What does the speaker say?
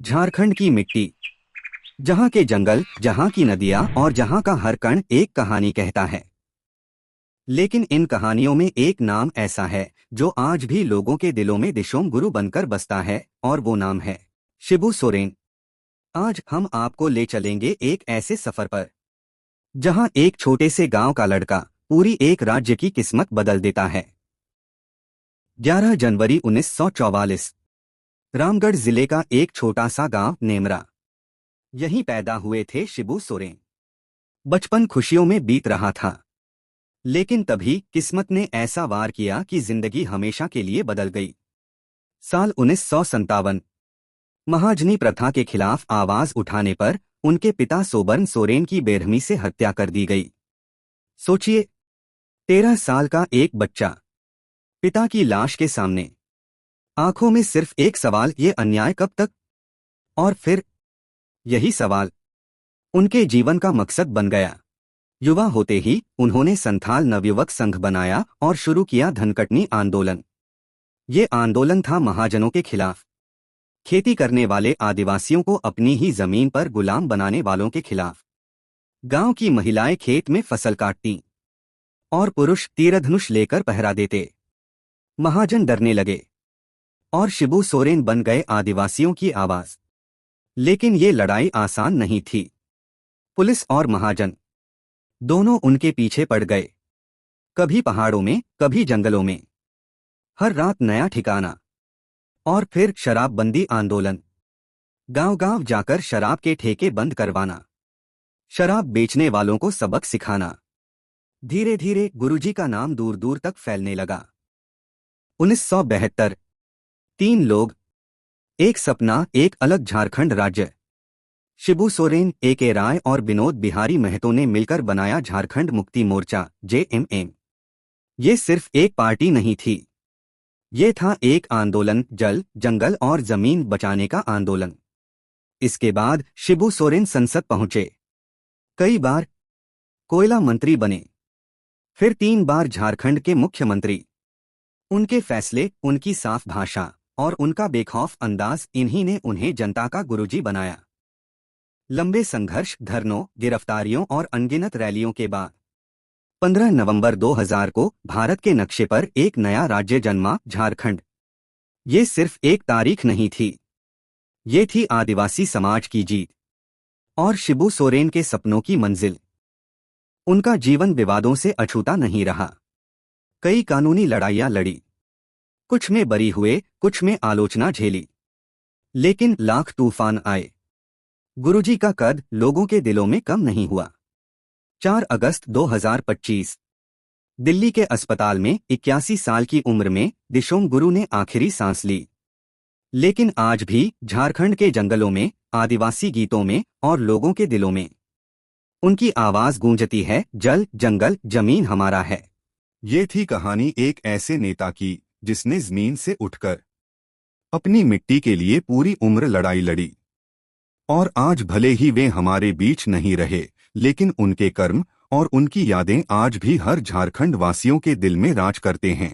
झारखंड की मिट्टी, जहाँ के जंगल, जहाँ की नदियाँ और जहाँ का हर कण एक कहानी कहता है। लेकिन इन कहानियों में एक नाम ऐसा है जो आज भी लोगों के दिलों में दिशोम गुरु बनकर बसता है, और वो नाम है शिबू सोरेन। आज हम आपको ले चलेंगे एक ऐसे सफर पर जहाँ एक छोटे से गांव का लड़का पूरी एक राज्य की किस्मत बदल देता है। 11 जनवरी 1944, रामगढ़ जिले का एक छोटा सा गांव नेमरा, यहीं पैदा हुए थे शिबू सोरेन। बचपन खुशियों में बीत रहा था, लेकिन तभी किस्मत ने ऐसा वार किया कि जिंदगी हमेशा के लिए बदल गई। साल 1957, महाजनी प्रथा के खिलाफ आवाज उठाने पर उनके पिता सोबर्न सोरेन की बेरहमी से हत्या कर दी गई। सोचिए, 13 साल का एक बच्चा, पिता की लाश के सामने, आंखों में सिर्फ एक सवाल, ये अन्याय कब तक? और फिर यही सवाल उनके जीवन का मकसद बन गया। युवा होते ही उन्होंने संथाल नवयुवक संघ बनाया और शुरू किया धनकटनी आंदोलन। ये आंदोलन था महाजनों के खिलाफ, खेती करने वाले आदिवासियों को अपनी ही जमीन पर गुलाम बनाने वालों के खिलाफ। गांव की महिलाएं खेत में फसल काटती और पुरुष तीरधनुष लेकर पहरा देते। महाजन डरने लगे और शिबू सोरेन बन गए आदिवासियों की आवाज। लेकिन ये लड़ाई आसान नहीं थी। पुलिस और महाजन दोनों उनके पीछे पड़ गए, कभी पहाड़ों में, कभी जंगलों में। हर रात नया ठिकाना, और फिर शराबबंदी आंदोलन। गांव-गांव जाकर शराब के ठेके बंद करवाना, शराब बेचने वालों को सबक सिखाना। धीरे धीरे गुरुजी का नाम दूर दूर तक फैलने लगा। 1972, 3 लोग, एक सपना, एक अलग झारखंड राज्य। शिबू सोरेन, ए.के. राय और विनोद बिहारी महतो ने मिलकर बनाया झारखंड मुक्ति मोर्चा (जेएमएम). ये सिर्फ एक पार्टी नहीं थी, ये था एक आंदोलन, जल, जंगल और जमीन बचाने का आंदोलन। इसके बाद शिबू सोरेन संसद पहुंचे, कई बार कोयला मंत्री बने, फिर 3 बार झारखंड के मुख्यमंत्री। उनके फैसले, उनकी साफ भाषा और उनका बेखौफ अंदाज, इन्हीं ने उन्हें जनता का गुरुजी बनाया। लंबे संघर्ष, धरनों, गिरफ्तारियों और अनगिनत रैलियों के बाद 15 नवंबर 2000 को भारत के नक्शे पर एक नया राज्य जन्मा, झारखंड। ये सिर्फ एक तारीख नहीं थी, ये थी आदिवासी समाज की जीत और शिबू सोरेन के सपनों की मंजिल। उनका जीवन विवादों से अछूता नहीं रहा। कई कानूनी लड़ाइयां लड़ी, कुछ में बरी हुए, कुछ में आलोचना झेली, लेकिन लाख तूफान आए, गुरुजी का कद लोगों के दिलों में कम नहीं हुआ। 4 अगस्त 2025, दिल्ली के अस्पताल में 81 साल की उम्र में दिशोम गुरु ने आखिरी सांस ली। लेकिन आज भी झारखंड के जंगलों में, आदिवासी गीतों में और लोगों के दिलों में उनकी आवाज गूंजती है, जल, जंगल, जमीन हमारा है। ये थी कहानी एक ऐसे नेता की जिसने जमीन से उठकर अपनी मिट्टी के लिए पूरी उम्र लड़ाई लड़ी। और आज भले ही वे हमारे बीच नहीं रहे, लेकिन उनके कर्म और उनकी यादें आज भी हर झारखंड वासियों के दिल में राज करते हैं।